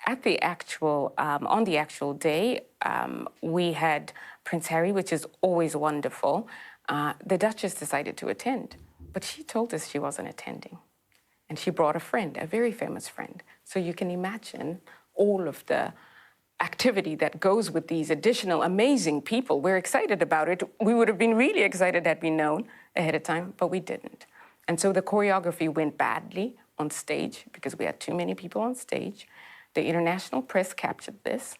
at the actual, on the actual day, we had Prince Harry, which is always wonderful. The Duchess decided to attend, but she told us she wasn't attending. And she brought a friend, a very famous friend. So you can imagine all of the activity that goes with these additional amazing people. We're excited about it. We would have been really excited had we known ahead of time, but we didn't. And so the choreography went badly on stage because we had too many people on stage. The international press captured this,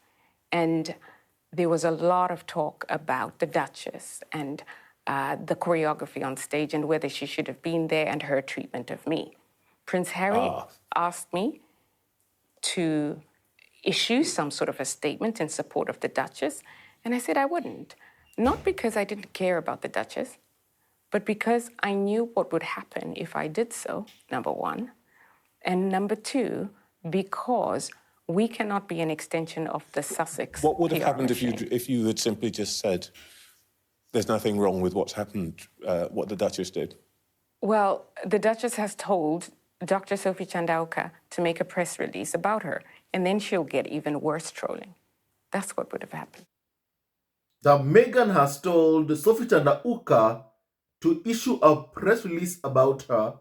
and there was a lot of talk about the Duchess and the choreography on stage and whether she should have been there and her treatment of me. Prince Harry asked me to issue some sort of a statement in support of the Duchess, and I said I wouldn't. Not because I didn't care about the Duchess, but because I knew what would happen if I did so, number one. And number two, because we cannot be an extension of the Sussex. What would have PR happened machine. if you had simply just said, there's nothing wrong with what's happened, what the Duchess did? Well, the Duchess has told Dr. Sophie Chandauka to make a press release about her, and then she'll get even worse trolling. That's what would have happened. That Meghan has told Sophie Chandauka to issue a press release about her,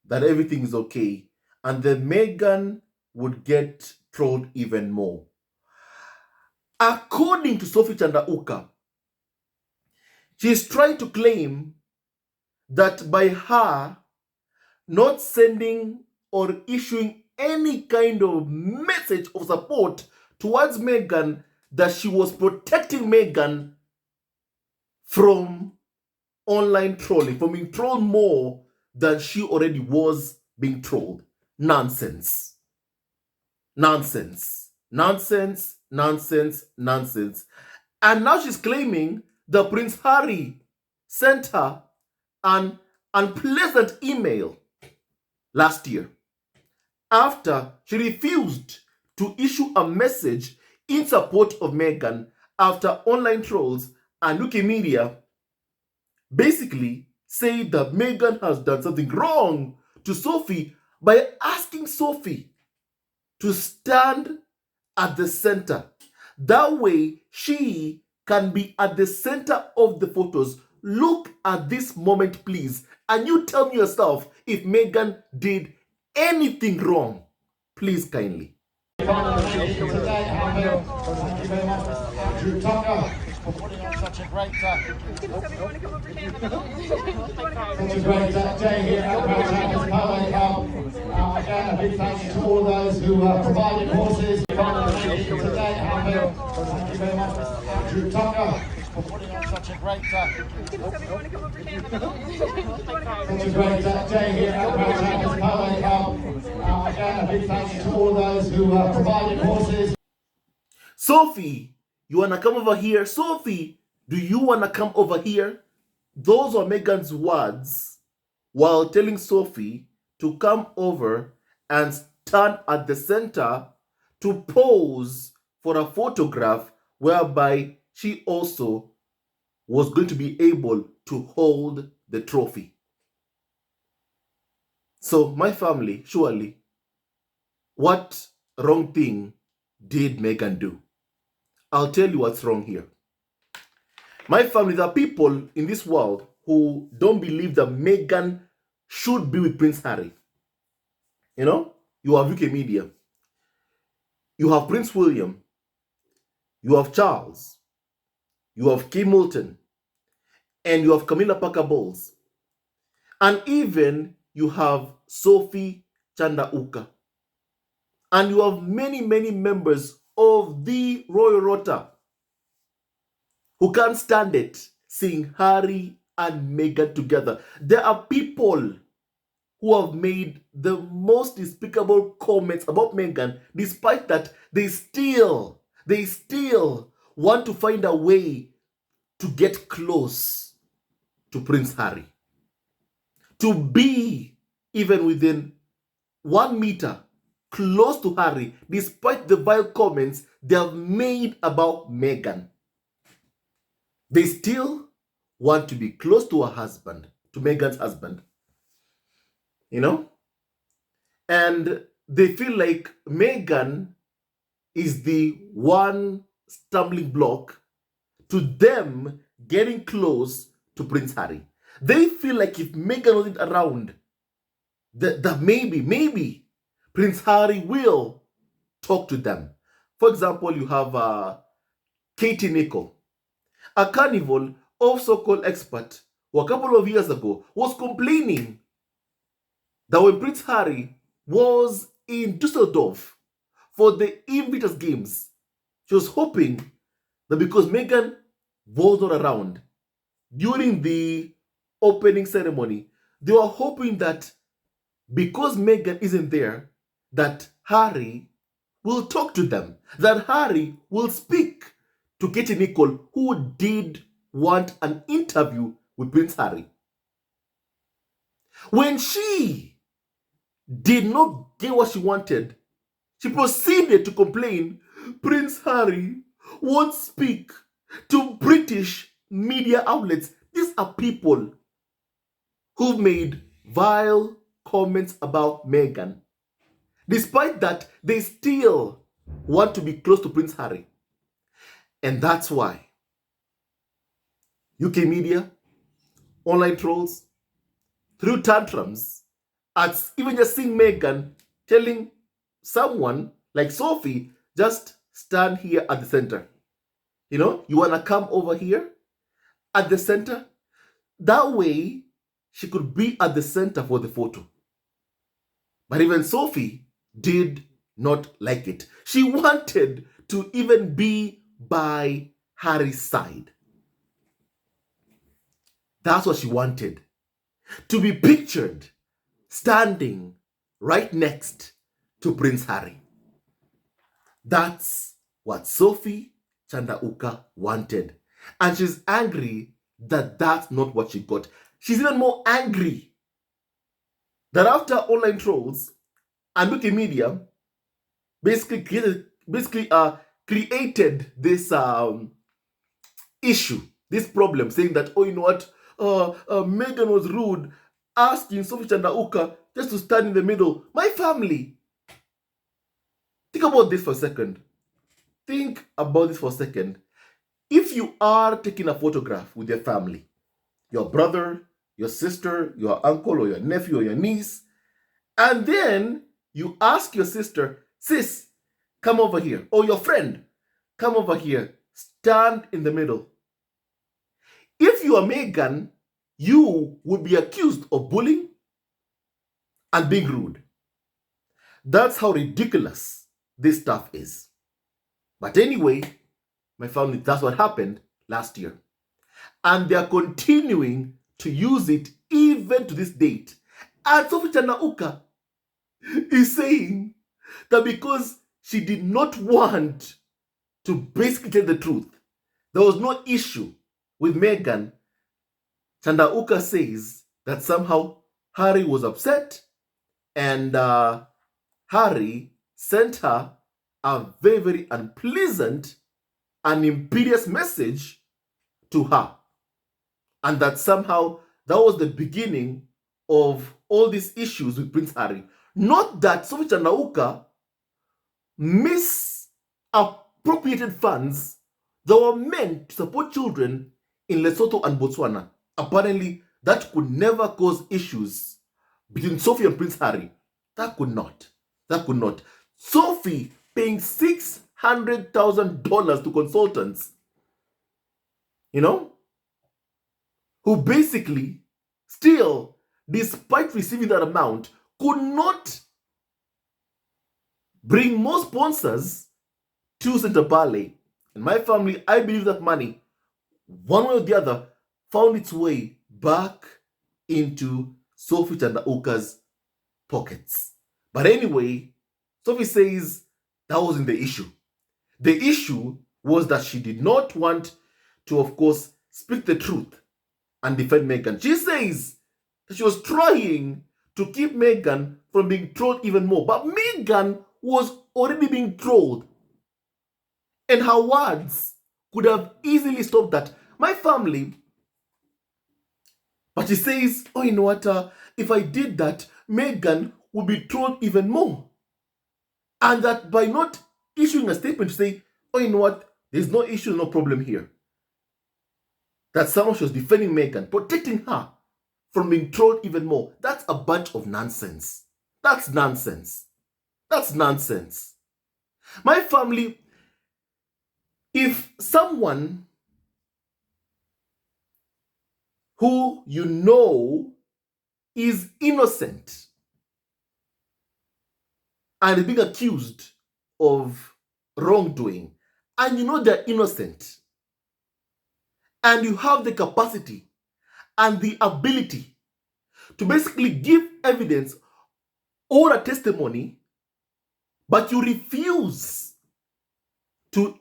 that everything is okay, and then Meghan would get trolled even more. According to Sophie Chandauka, she's trying to claim that by her not sending or issuing any kind of message of support towards Meghan, that she was protecting Meghan from online trolling, from being trolled more than she already was being trolled. Nonsense. Nonsense. Nonsense. Nonsense. Nonsense. And now she's claiming that Prince Harry sent her an unpleasant email last year after she refused to issue a message in support of Meghan after online trolls and Wikimedia basically say that Meghan has done something wrong to Sophie by asking Sophie to stand at the center. That way, she can be at the center of the photos. Look at this moment, please, and you tell me yourself if Meghan did anything wrong. Please, kindly. Thank you very much, Andrew Tucker, for putting on such a great day here at Crown Champions Polo Club. Again, a big thank you to all those who provided horses. Thank you very much, Andrew Tucker, for putting on such a great day here at Crown Champions Polo Club. Again, a big thank you to all those who provided horses. Sophie, you want to come over here? Sophie, do you want to come over here? Those are Meghan's words while telling Sophie to come over and stand at the center to pose for a photograph whereby she also was going to be able to hold the trophy. So, my family, surely, what wrong thing did Meghan do? I'll tell you what's wrong here. My family, there are people in this world who don't believe that Meghan should be with Prince Harry. You know, you have Wikimedia, you have Prince William, you have Charles, you have Kim Moulton, and you have Camilla Parker Bowles, and even you have Sophie Chandauka, and you have many, many members of the Royal Rota who can't stand it seeing Harry and Meghan together. There are people who have made the most despicable comments about Meghan, despite that they still want to find a way to get close to Prince Harry, to be even within 1 meter close to Harry, despite the vile comments they have made about Meghan. They still want to be close to her husband, to Meghan's husband. You know? And they feel like Meghan is the one stumbling block to them getting close to Prince Harry. They feel like if Meghan wasn't around, that maybe Prince Harry will talk to them. For example, you have Katie Nichol, a carnival of so-called expert who a couple of years ago was complaining that when Prince Harry was in Düsseldorf for the Invictus Games, she was hoping that because Meghan was not around during the opening ceremony, they were hoping that because Meghan isn't there, that Harry will talk to them, that Harry will speak to Katie Nichol, who did want an interview with Prince Harry. When she did not get what she wanted, she proceeded to complain Prince Harry won't speak to British media outlets. These are people who've made vile comments about Meghan. Despite that, they still want to be close to Prince Harry. And that's why UK media, online trolls, threw tantrums at even just seeing Meghan telling someone like Sophie, just stand here at the center. You know, you want to come over here at the center? That way, she could be at the center for the photo. But even Sophie did not like it. She wanted to even be by Harry's side. That's what she wanted. To be pictured standing right next to Prince Harry. That's what Sophie Chandauka wanted. And she's angry that that's not what she got. She's even more angry that after online trolls and Wikimedia basically created this issue, this problem, saying that, oh, you know what, Meghan was rude, asking Sophie Chandauka just to stand in the middle. My family. Think about this for a second. Think about this for a second. If you are taking a photograph with your family, your brother, your sister, your uncle, or your nephew, or your niece, and then you ask your sister, sis, come over here, or your friend, come over here, stand in the middle. If you are Meghan, you would be accused of bullying and being rude. That's how ridiculous this stuff is. But anyway, my family, that's what happened last year. And they are continuing to use it even to this date. And Sophie Chandauka is saying that because she did not want to basically tell the truth, there was no issue with Meghan. Chandauka says that somehow Harry was upset and Harry sent her a very, very unpleasant and imperious message to her. And that somehow that was the beginning of all these issues with Prince Harry. Not that Sophie Chandauka misappropriated funds that were meant to support children in Lesotho and Botswana. Apparently, that could never cause issues between Sophie and Prince Harry. That could not. That could not. Sophie paying $600,000 to consultants, you know, who basically still, despite receiving that amount, could not bring more sponsors to Center Ballet. In my family, I believe that money, one way or the other, found its way back into Sophie Chandauka's pockets. But anyway, Sophie says that wasn't the issue. The issue was that she did not want to, of course, speak the truth and defend Meghan. She says that she was trying to keep Meghan from being trolled even more. But Meghan was already being trolled. And her words could have easily stopped that. My family, but she says, oh, you know what, if I did that, Meghan would be trolled even more. And that by not issuing a statement to say, oh, you know what, there's no issue, no problem here. That someone was defending Meghan, protecting her from being trolled even more. That's a bunch of nonsense. That's nonsense. That's nonsense. My family, if someone who you know is innocent and is being accused of wrongdoing, and you know they're innocent, and you have the capacity and the ability to basically give evidence or a testimony, but you refuse to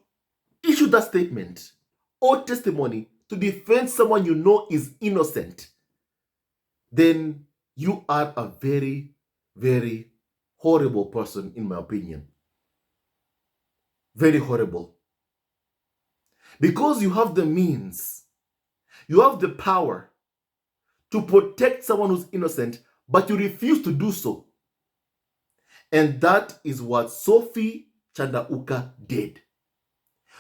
issue that statement or testimony to defend someone you know is innocent, then you are a very, very horrible person, in my opinion. Very horrible. Because you have the means, you have the power to protect someone who's innocent, but you refuse to do so. And that is what Sophie Chandauka did.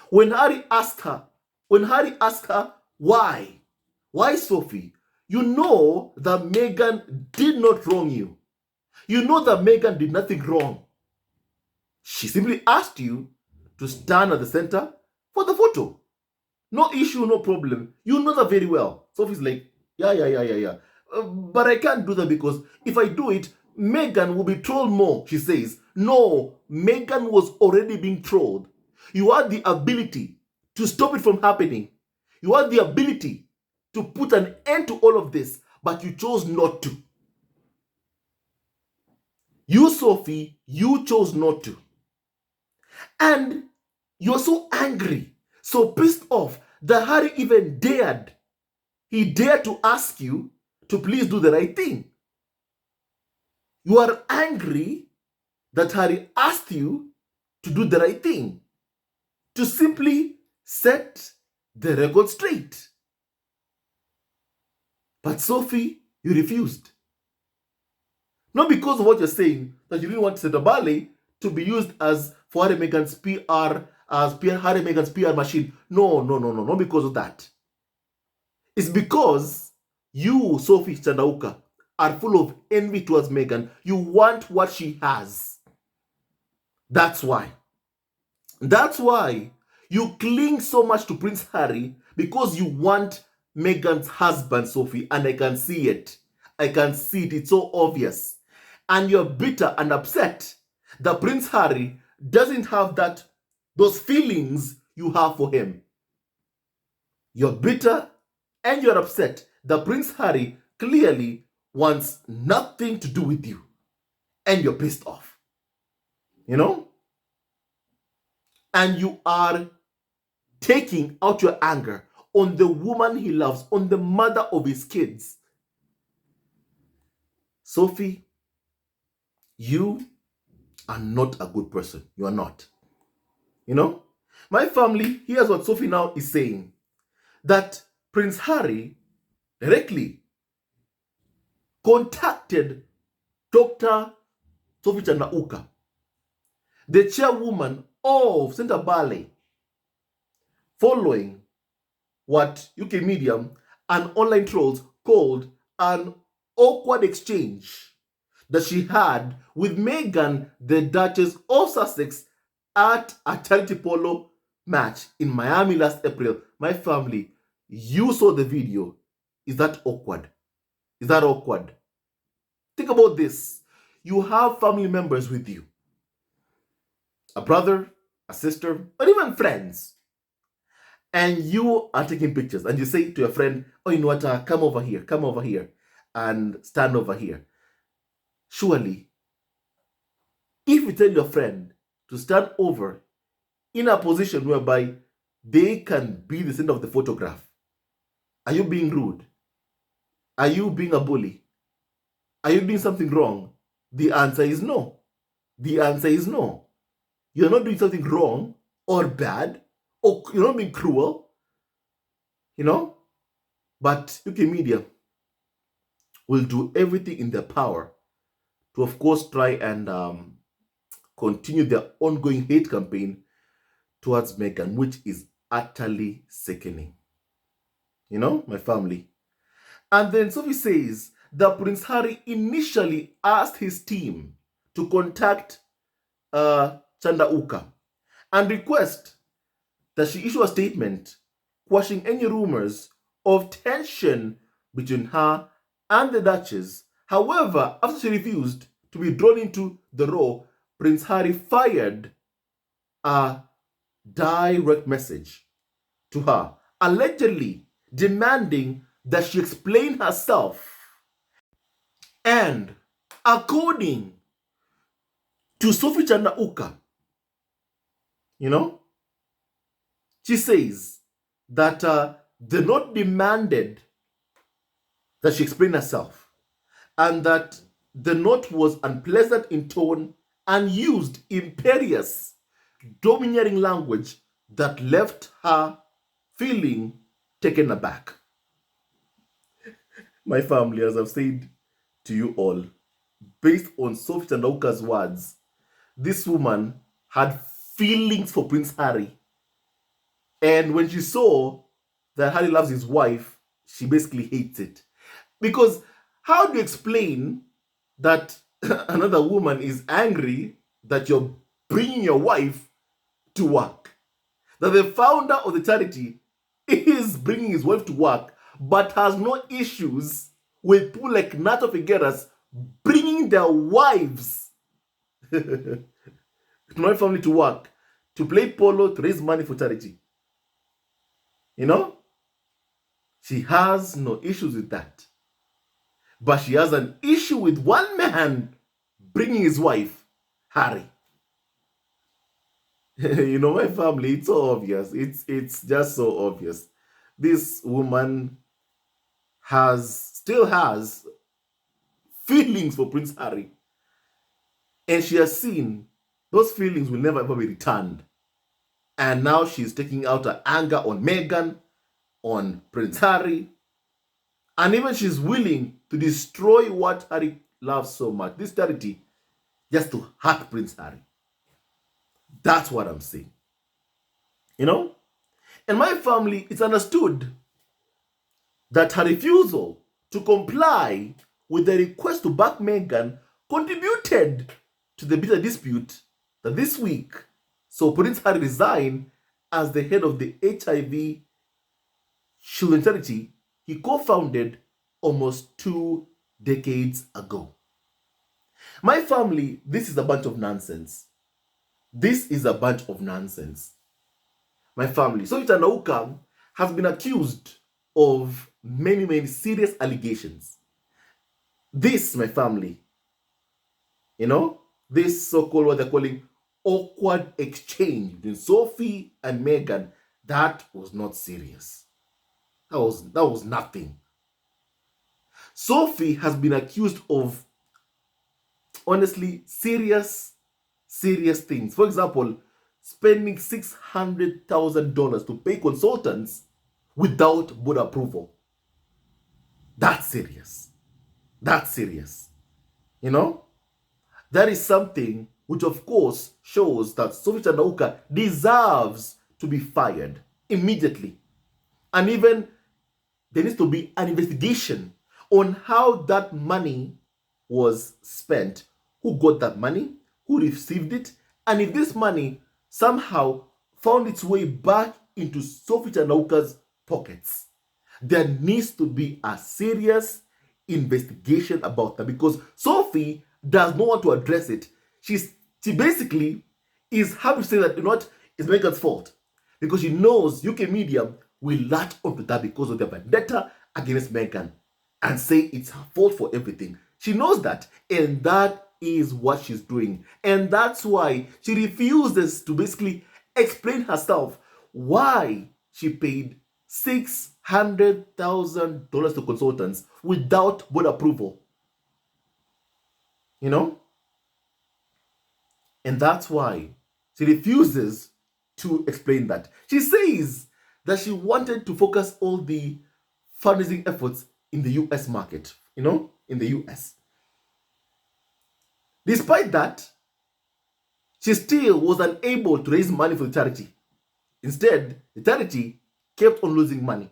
When Harry asked her why Sophie, you know that Meghan did not wrong you. You know that Meghan did nothing wrong. She simply asked you to stand at the center for the photo. No issue, no problem. You know that very well. Sophie's like, yeah. But I can't do that because if I do it, Meghan will be trolled more, she says. No, Meghan was already being trolled. You had the ability to stop it from happening. You had the ability to put an end to all of this, but you chose not to. You, Sophie, you chose not to. And you're so angry, so pissed off that Harry even dared. He dared to ask you to please do the right thing. You are angry that Harry asked you to do the right thing, to simply set the record straight. But Sophie, you refused. Not because of what you're saying, that you didn't want Chandauka to be used as for Harry Meghan's PR, Harry Meghan's PR machine. No, not because of that. It's because you, Sophie Chandauka, are full of envy towards Meghan. You want what she has. That's why. That's why you cling so much to Prince Harry, because you want Meghan's husband, Sophie, and I can see it. I can see it. It's so obvious. And you're bitter and upset that Prince Harry doesn't have those feelings you have for him. You're bitter and you're upset that Prince Harry clearly wants nothing to do with you. And you're pissed off. You know? And you are taking out your anger on the woman he loves, on the mother of his kids. Sophie, you are not a good person. You are not. You know? My family, here's what Sophie now is saying. That Prince Harry directly contacted Dr. Sophie Chandauka, the chairwoman of Center Ballet, following what UK media and online trolls called an awkward exchange that she had with Meghan, the Duchess of Sussex, at a charity polo match in Miami last April. My family, you saw the video. Is that awkward? Is that awkward? Think about this. You have family members with you. A brother, a sister, or even friends. And you are taking pictures. And you say to your friend, oh, you know what, come over here, and stand over here. Surely, if you tell your friend to stand over in a position whereby they can be the center of the photograph, are you being rude? Are you being a bully? Are you doing something wrong? The answer is no. The answer is no. You're not doing something wrong or bad, or you're not being cruel, you know? But UK media will do everything in their power to, of course, try and continue their ongoing hate campaign towards Meghan, which is utterly sickening. You know, my family. And then Sophie says that Prince Harry initially asked his team to contact Chandauka and request that she issue a statement quashing any rumors of tension between her and the Duchess. However, after she refused to be drawn into the row, Prince Harry fired a direct message to her, allegedly demanding that she explain herself. And according to Sophie Chandauka, you know, she says that the note demanded that she explain herself, and that the note was unpleasant in tone and used imperious, domineering language that left her feeling taken aback. My family, as I've said to you all, based on Sophie Chandauka's words, this woman had feelings for Prince Harry. And when she saw that Harry loves his wife, she basically hates it. Because how do you explain that another woman is angry that you're bringing your wife to work? That the founder of the charity is bringing his wife to work, but has no issues with people like Nato Figueras bringing their wives to my family to work, to play polo, to raise money for charity. You know? She has no issues with that. But she has an issue with one man bringing his wife, Harry. You know, my family, it's so obvious. It's just so obvious. This woman still has feelings for Prince Harry. And she has seen those feelings will never ever be returned. And now she's taking out her anger on Meghan, on Prince Harry. And even she's willing to destroy what Harry loves so much, this charity, just to hurt Prince Harry. That's what I'm saying. You know? And my family, it's understood that her refusal to comply with the request to back Meghan contributed to the bitter dispute that this week saw Prince Harry resign as the head of the HIV children charity he co-founded almost 2 decades ago. My family, this is a bunch of nonsense. This is a bunch of nonsense. My family. Sophie Chandauka has been accused of many serious allegations. This, my family, you know, this so-called what they're calling awkward exchange between Sophie and Meghan, that was not serious. That was nothing. Sophie has been accused of, honestly, serious things. For example, spending $600,000 to pay consultants without board approval. That's serious. That's serious. You know? That is something which, of course, shows that Sophie Chandauka deserves to be fired immediately. And even there needs to be an investigation on how that money was spent, who got that money, who received it, and if this money somehow found its way back into Sophie Chandauka's pockets. There needs to be a serious investigation about that, because Sophie does not want to address it. She basically is happy to say that, you know what, it's Meghan's fault, because she knows UK media will latch onto that because of their vendetta against Meghan and say it's her fault for everything. She knows that, and that is what she's doing. And that's why she refuses to basically explain herself why she paid $600,000 to consultants without board approval. You know? And that's why she refuses to explain that. She says that she wanted to focus all the fundraising efforts in the US market, you know, in the US. Despite that, she still was unable to raise money for the charity. Instead, the charity kept on losing money.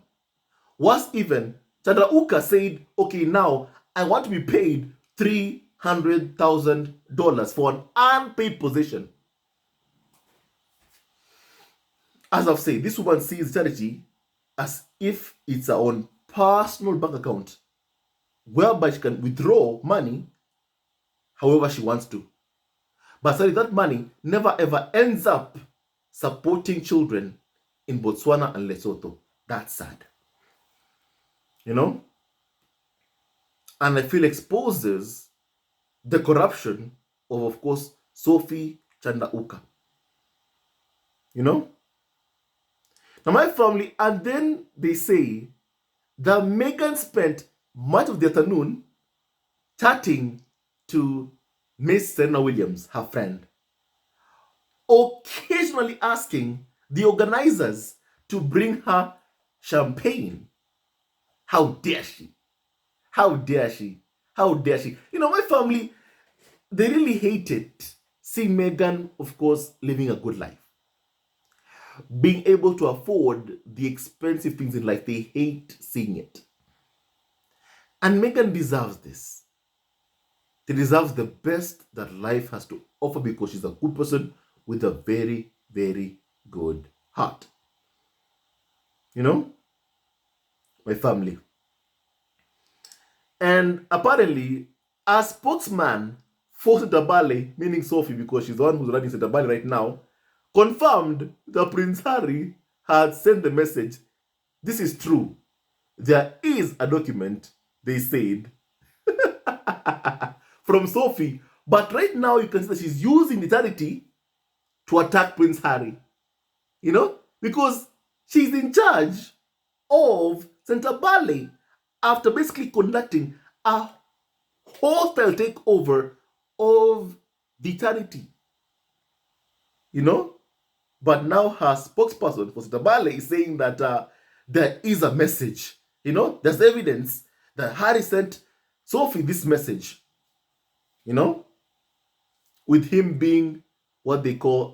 Worse even, Chandauka said, okay, now I want to be paid $300,000 for an unpaid position. As I've said, this woman sees charity as if it's her own personal bank account, whereby she can withdraw money however she wants to. But sorry, that money never ever ends up supporting children in Botswana and Lesotho. That's sad. You know? And I feel exposes the corruption of course, Sophie Chandauka. You know? Now, my family, and then they say that Meghan spent much of the afternoon chatting to Miss Serena Williams, her friend, occasionally asking the organizers to bring her champagne. How dare she? How dare she? How dare she? You know, my family, they really hated seeing Meghan, of course, living a good life, being able to afford the expensive things in life. They hate seeing it. And Meghan deserves this. She deserves the best that life has to offer because she's a good person with a very, very good heart. You know? My family. And apparently, a spokesman for Setabale, meaning Sophie, because she's the one who's running Setabale right now, confirmed that Prince Harry had sent the message. This is true. There is a document, they said, from Sophie. But right now, you can see that she's using the charity to attack Prince Harry. You know? Because she's in charge of Setabale after basically conducting a hostile takeover of the charity. You know? But now her spokesperson for Setabale is saying that there is a message. You know? There's evidence that Harry sent Sophie this message. You know? With him being what they call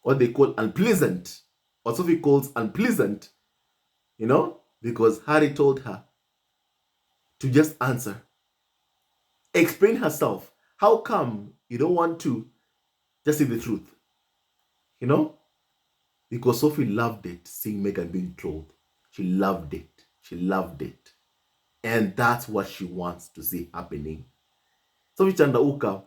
unpleasant. Or Sophie calls unpleasant. You know? Because Harry told her to just answer. Explain herself. How come you don't want to just say the truth? You know? Because Sophie loved it, seeing Meghan being trolled. She loved it. She loved it. And that's what she wants to see happening. Sophie Chandauka,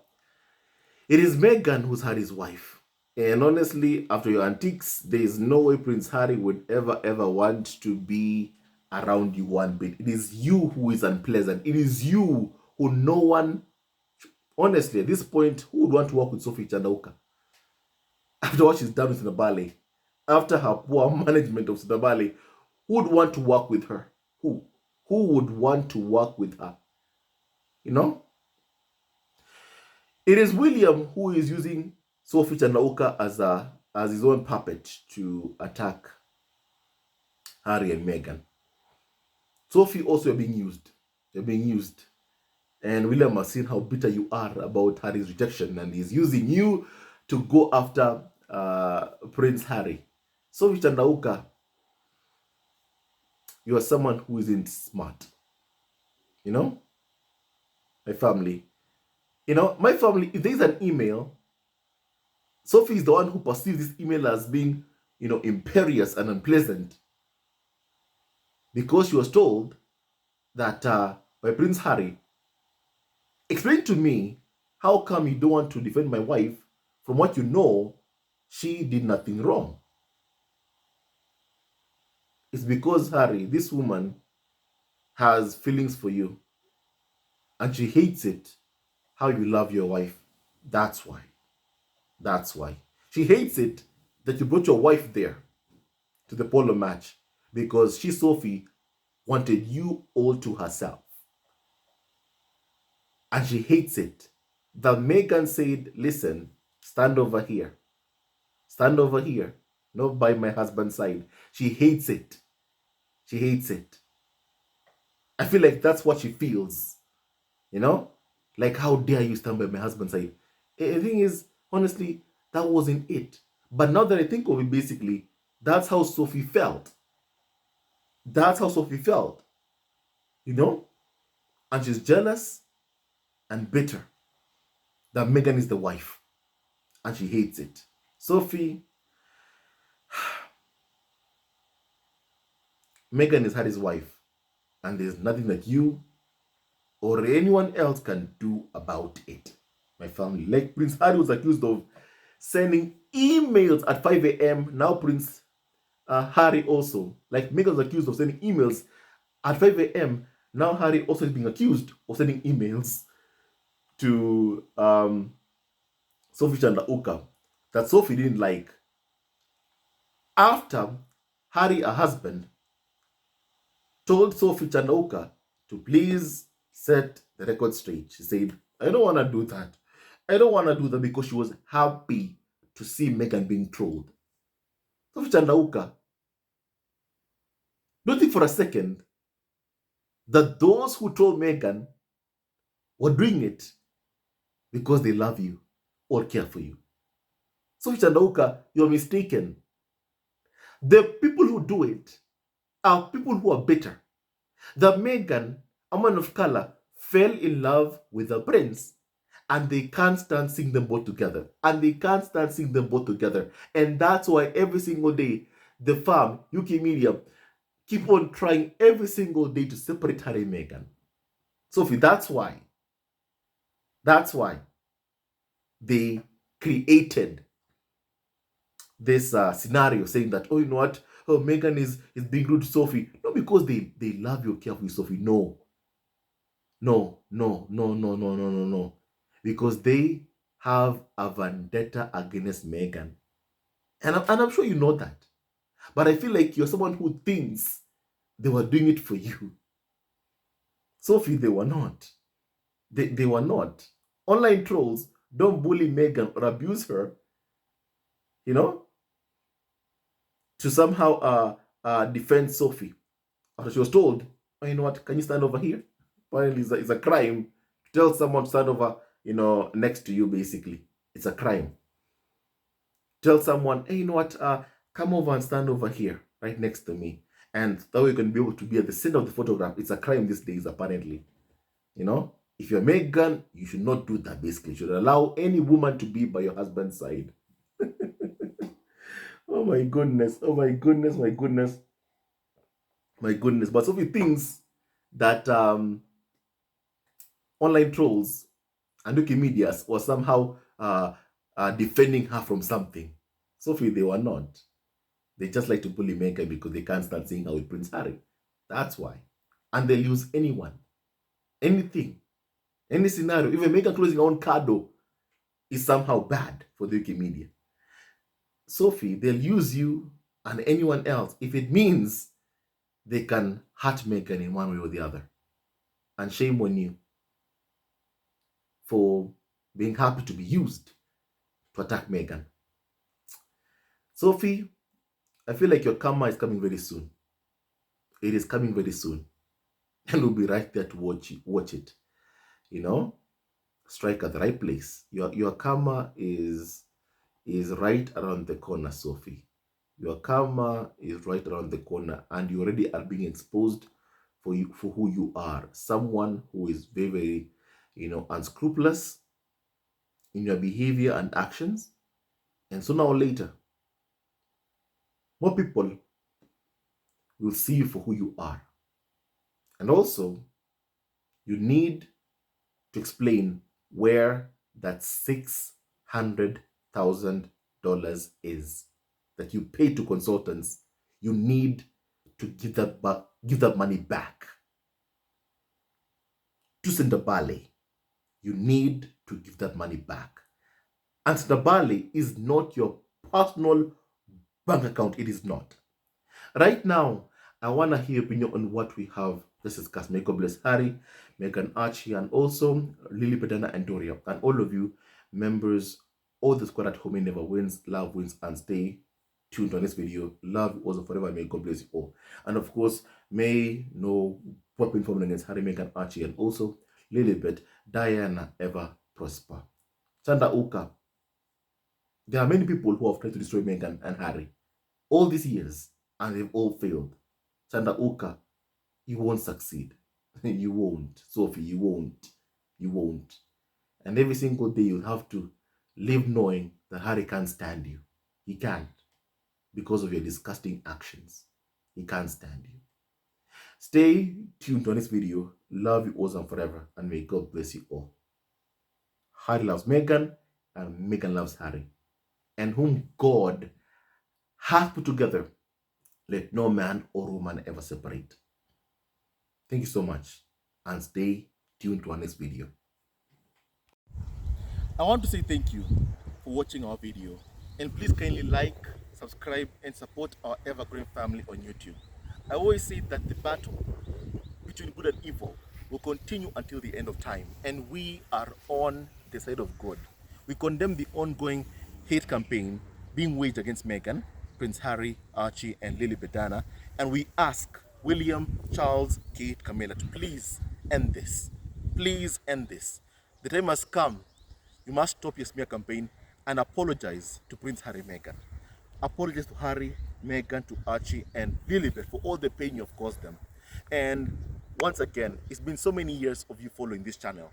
it is Meghan who's Harry's wife. And honestly, after your antics, there is no way Prince Harry would ever want to be around you one bit. It is you who is unpleasant. It is you who no one, honestly, at this point, who would want to work with Sophie Chandauka? After what she's done with Setabale, after her poor management of Setabale, who would want to work with her? Who? Who would want to work with her? You know? It is William who is using Sophie Chandauka as his own puppet to attack Harry and Meghan. Sophie, also, you're being used. You're being used. And William has seen how bitter you are about Harry's rejection, and he's using you to go after Prince Harry. Sophie Chandauka, you are someone who isn't smart. You know? My family. You know, my family, if there's an email, Sophie is the one who perceives this email as being, you know, imperious and unpleasant. Because she was told that by Prince Harry, explain to me how come you don't want to defend my wife from what you know she did nothing wrong. It's because, Harry, this woman has feelings for you. And she hates it how you love your wife. That's why. That's why. She hates it that you brought your wife there to the polo match because she, Sophie, wanted you all to herself. And she hates it that Meghan said, listen, stand over here. Stand over here. Not by my husband's side. She hates it. She hates it. I feel like that's what she feels. You know? Like, how dare you stand by my husband's side? The thing is, honestly, that wasn't it. But now that I think of it, basically, that's how Sophie felt. That's how Sophie felt, you know? And she's jealous and bitter that Meghan is the wife. And she hates it. Sophie, Meghan is Harry's wife. And there's nothing that you or anyone else can do about it. My family. Like Prince Harry was accused of sending emails at 5 a.m. Now Prince Harry also. Like Meghan was accused of sending emails at 5 a.m. Now Harry also is being accused of sending emails to Sophie Chandauka that Sophie didn't like. After Harry, her husband, told Sophie Chandauka to please set the record straight. She said, I don't want to do that. I don't want to do that, because she was happy to see Meghan being trolled. Sophie Chandauka, don't think for a second that those who trolled Meghan were doing it because they love you or care for you. Sophie Chandauka, you're mistaken. The people who do it are people who are bitter. That Meghan, a man of color, fell in love with a prince, and they can't stand seeing them both together. And they can't stand seeing them both together. And that's why every single day, the farm, UK media, keep on trying every single day to separate Harry and Meghan. Sophie, that's why they created this scenario saying that, oh, you know what? Oh, Meghan is being rude to Sophie. Not because they love you or care for you, Sophie. No. Because they have a vendetta against Meghan. And I'm sure you know that. But I feel like you're someone who thinks they were doing it for you. Sophie, they were not. They were not. Online trolls don't bully Meghan or abuse her, you know, to somehow defend Sophie. After she was told, oh, you know what, can you stand over here? Apparently it's a crime to tell someone to stand over, you know, next to you, basically. It's a crime. Tell someone, hey, you know what, come over and stand over here, right next to me. And that way you can be able to be at the center of the photograph. It's a crime these days, apparently. You know, if you're Meghan, you should not do that, basically. You should allow any woman to be by your husband's side. Oh my goodness. Oh my goodness. My goodness. My goodness. But Sophie thinks that online trolls and Wikimedias were somehow defending her from something. Sophie, they were not. They just like to bully Meghan because they can't stand seeing her with Prince Harry. That's why. And they'll use anyone, anything, any scenario. Even Meghan closing her own car door is somehow bad for the UK media. Sophie, they'll use you and anyone else if it means they can hurt Meghan in one way or the other. And shame on you for being happy to be used to attack Meghan. Sophie, I feel like your karma is coming very soon. It is coming very soon. And we'll be right there to watch it. You know? Strike at the right place. Your karma is right around the corner, Sophie. Your karma is right around the corner, and you already are being exposed for who you are. Someone who is very, very, you know, unscrupulous in your behavior and actions. And sooner or later, more people will see you for who you are. And also, you need to explain where that $600,000 is that you pay to consultants. You need to give that money back. To Sindabale, you need to give that money back. And Sindabale is not your personal bank account. It is not. Right now, I want to hear your opinion on what we have just discussed. May God bless Harry, Meghan Archie, and also Lily Pedana and Doria. And all of you members, all the squad at home, it never wins, love wins, and stay tuned on this video. Love also forever. May God bless you all. And of course, may no weapon formed against Harry, Meghan Archie, and also Lilibet, Diana ever prosper. Chandauka, there are many people who have tried to destroy Meghan and Harry all these years, and they've all failed. Chandauka, you won't succeed. You won't. Sophie, you won't. You won't. And every single day you'll have to live knowing that Harry can't stand you. He can't. Because of your disgusting actions. He can't stand you. Stay tuned to this video. Love you all and forever. And may God bless you all. Harry loves Meghan and Meghan loves Harry. And whom God has put together, let no man or woman ever separate. Thank you so much. And stay tuned to our next video. I want to say thank you for watching our video. And please kindly like, subscribe, and support our ever-growing family on YouTube. I always say that the battle between good and evil will continue until the end of time. And we are on the side of God. We condemn the ongoing hate campaign being waged against Meghan, Prince Harry, Archie, and Lilibet Diana. And we ask William, Charles, Kate, Camilla to please end this. Please end this. The time has come. You must stop your smear campaign and apologize to Prince Harry and Meghan. Apologize to Harry, Meghan, to Archie, and Lilibet for all the pain you have caused them. And once again, it's been so many years of you following this channel.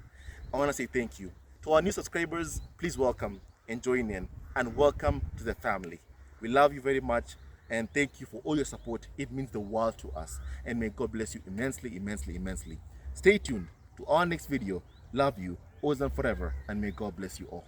I want to say thank you. To our new subscribers, please welcome and join in, and welcome to the family. We love you very much, and thank you for all your support. It means the world to us, and may God bless you immensely, immensely, immensely. Stay tuned to our next video. Love you, always and forever, and may God bless you all.